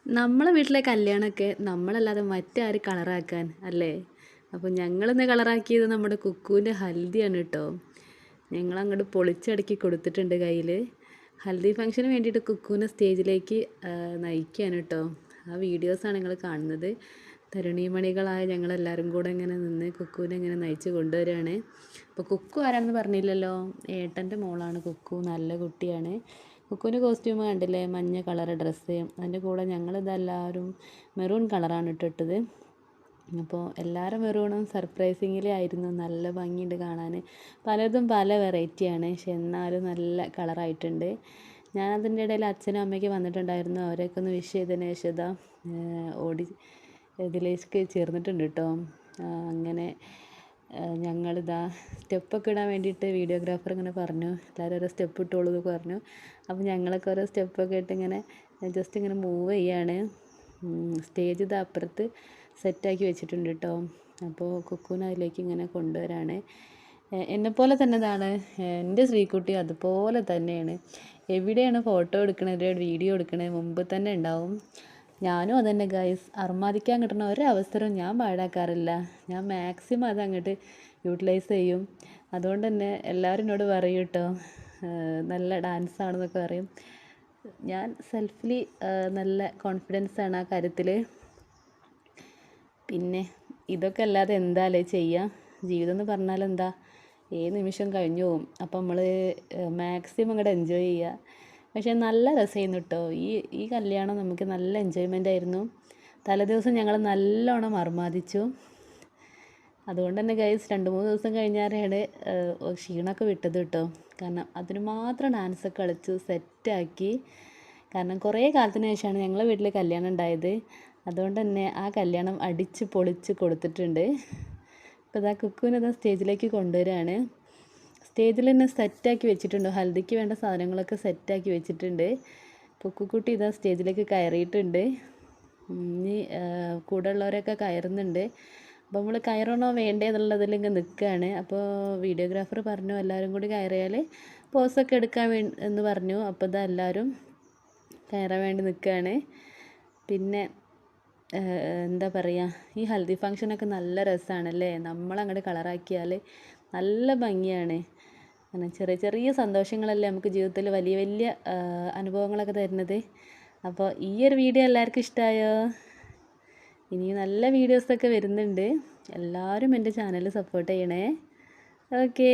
നമ്മളെ വീട്ടിലെ കല്യാണമൊക്കെ നമ്മളല്ലാതെ മറ്റാര് കളറാക്കാൻ അല്ലേ? അപ്പോൾ ഞങ്ങളിന്ന് കളറാക്കിയത് നമ്മുടെ കുക്കുവിൻ്റെ ഹൽദിയാണ് കേട്ടോ. ഞങ്ങളങ്ങോട്ട് പൊളിച്ചടുക്കി കൊടുത്തിട്ടുണ്ട് കയ്യിൽ. ഹൽദി ഫംഗ്ഷന് വേണ്ടിയിട്ട് കുക്കുവിനെ സ്റ്റേജിലേക്ക് നയിക്കുകയാണ് കേട്ടോ. ആ വീഡിയോസാണ് നിങ്ങൾ കാണുന്നത്. തരുണീമണികളായ ഞങ്ങളെല്ലാവരും കൂടെ ഇങ്ങനെ നിന്ന് കുക്കുവിനെ ഇങ്ങനെ നയിച്ച് കൊണ്ടുവരികയാണ്. അപ്പോൾ കുക്കു ആരാണെന്ന് പറഞ്ഞില്ലല്ലോ, ഏട്ടൻ്റെ മോളാണ് കുക്കു. നല്ല കുട്ടിയാണ്. കുക്കുവിൻ്റെ കോസ്റ്റ്യൂം കണ്ടില്ലേ, മഞ്ഞ കളർ ഡ്രസ്സ്. അതിൻ്റെ കൂടെ ഞങ്ങളിതെല്ലാവരും മെറൂൺ കളറാണ് ഇട്ടിട്ടത്. അപ്പോൾ എല്ലാവരും മെറൂണും സർപ്രൈസിങ്ങിലേ ആയിരുന്നു. നല്ല ഭംഗിയുണ്ട് കാണാൻ. പലതും പല വെറൈറ്റിയാണ്, പക്ഷെ എന്നാലും നല്ല കളറായിട്ടുണ്ട്. ഞാനതിൻ്റെ ഇടയിൽ അച്ഛനും അമ്മയ്ക്ക് വന്നിട്ടുണ്ടായിരുന്നു. അവരെയൊക്കെ ഒന്ന് വിഷ് ചെയ്തതിന് ശേഷം ഇതാ ഓടി ഇതിലേക്ക് ചേർന്നിട്ടുണ്ട് കേട്ടോ. അങ്ങനെ ഞങ്ങളിതാ സ്റ്റെപ്പൊക്കെ ഇടാൻ വേണ്ടിയിട്ട് വീഡിയോഗ്രാഫർ ഇങ്ങനെ പറഞ്ഞു, എല്ലാവരും ഓരോ സ്റ്റെപ്പ് ഇട്ടോളൂ എന്നൊക്കെ പറഞ്ഞു. അപ്പോൾ ഞങ്ങളൊക്കെ ഓരോ സ്റ്റെപ്പൊക്കെ ഇട്ട് ഇങ്ങനെ ജസ്റ്റ് ഇങ്ങനെ മൂവ് ചെയ്യാണ്. സ്റ്റേജ് ഇത് അപ്പുറത്ത് സെറ്റാക്കി വെച്ചിട്ടുണ്ട് കേട്ടോ. അപ്പോൾ കുക്കുവിനെ അതിലേക്ക് ഇങ്ങനെ കൊണ്ടുവരാണ്. എന്നെപ്പോലെ തന്നെ ഇതാണ് എൻ്റെ ശ്രീക്കുട്ടി, അതുപോലെ തന്നെയാണ്. എവിടെയാണ് ഫോട്ടോ എടുക്കണത് വീഡിയോ എടുക്കണത് മുമ്പ് തന്നെ ഉണ്ടാവും. ഞാനും അതന്നെ ഗൈസ്, അർമാദിക്കാൻ കിട്ടുന്ന ഒരവസരവും ഞാൻ പാഴാക്കാറില്ല. ഞാൻ മാക്സിമം അതങ്ങോട്ട് യൂട്ടിലൈസ് ചെയ്യും. അതുകൊണ്ട് തന്നെ എല്ലാവരും എന്നോട് പറയും കേട്ടോ, നല്ല ഡാൻസാണെന്നൊക്കെ പറയും. ഞാൻ സെൽഫിലി നല്ല കോൺഫിഡൻസാണ് ആ കാര്യത്തിൽ. പിന്നെ ഇതൊക്കെ അല്ലാതെ എന്താല്ലേ ചെയ്യുക? ജീവിതം എന്ന് പറഞ്ഞാൽ എന്താ, ഏത് നിമിഷം കഴിഞ്ഞു പോകും. അപ്പം നമ്മൾ മാക്സിമം അങ്ങോട്ട് എൻജോയ് ചെയ്യുക. പക്ഷേ നല്ല രസമായിരുന്നു കേട്ടോ. ഈ കല്യാണം നമുക്ക് നല്ല എൻജോയ്മെൻ്റ് ആയിരുന്നു. തലേദിവസം ഞങ്ങൾ നല്ലോണം അർമാദിച്ചു. അതുകൊണ്ട് തന്നെ ഗൈസ് 2-3 ദിവസം കഴിഞ്ഞാലാണ് ക്ഷീണമൊക്കെ വിട്ടത് കേട്ടോ. കാരണം അതിന് മാത്രം ഡാൻസൊക്കെ കളിച്ചു സെറ്റാക്കി. കാരണം കുറേ കാലത്തിന് ശേഷമാണ് ഞങ്ങളെ വീട്ടിൽ കല്യാണം ഉണ്ടായത്. അതുകൊണ്ട് തന്നെ ആ കല്യാണം അടിച്ച് പൊളിച്ച് കൊടുത്തിട്ടുണ്ട്. ഇപ്പോൾ ഇതാ കുക്കുവിനെ ഇതാ സ്റ്റേജിലേക്ക് കൊണ്ടുവരികയാണ്. സ്റ്റേജിൽ തന്നെ സെറ്റാക്കി വെച്ചിട്ടുണ്ട്. ഹൽദിക്ക് വേണ്ട സാധനങ്ങളൊക്കെ സെറ്റാക്കി വെച്ചിട്ടുണ്ട്. കുക്കുക്കുട്ടി ഇതാ സ്റ്റേജിലേക്ക് കയറിയിട്ടുണ്ട്. ഇനി കൂടെ ഉള്ളവരൊക്കെ കയറുന്നുണ്ട്. അപ്പോൾ നമ്മൾ കയറണോ വേണ്ടേ എന്നുള്ളതിൽ ഇങ്ങനെ നിൽക്കുകയാണ്. അപ്പോൾ വീഡിയോഗ്രാഫർ പറഞ്ഞു എല്ലാവരും കൂടി കയറിയാൽ പോസൊക്കെ എടുക്കാൻ എന്ന് പറഞ്ഞു. അപ്പോൾ ഇതാ എല്ലാവരും കയറാൻ വേണ്ടി നിൽക്കുകയാണ്. പിന്നെ എന്താ പറയുക, ഈ ഹൽദി ഫംഗ്ഷനൊക്കെ നല്ല രസമാണല്ലേ. നമ്മളങ്ങോട്ട് കളറാക്കിയാൽ നല്ല ഭംഗിയാണ്. കാരണം ചെറിയ ചെറിയ സന്തോഷങ്ങളല്ലേ നമുക്ക് ജീവിതത്തിൽ വലിയ വലിയ അനുഭവങ്ങളൊക്കെ തരുന്നത്. അപ്പോൾ ഈ ഒരു വീഡിയോ എല്ലാവർക്കും ഇഷ്ടമായോ? ഇനി നല്ല വീഡിയോസൊക്കെ വരുന്നുണ്ട്. എല്ലാവരും എൻ്റെ ചാനൽ സപ്പോർട്ട് ചെയ്യണേ. ഓക്കേ.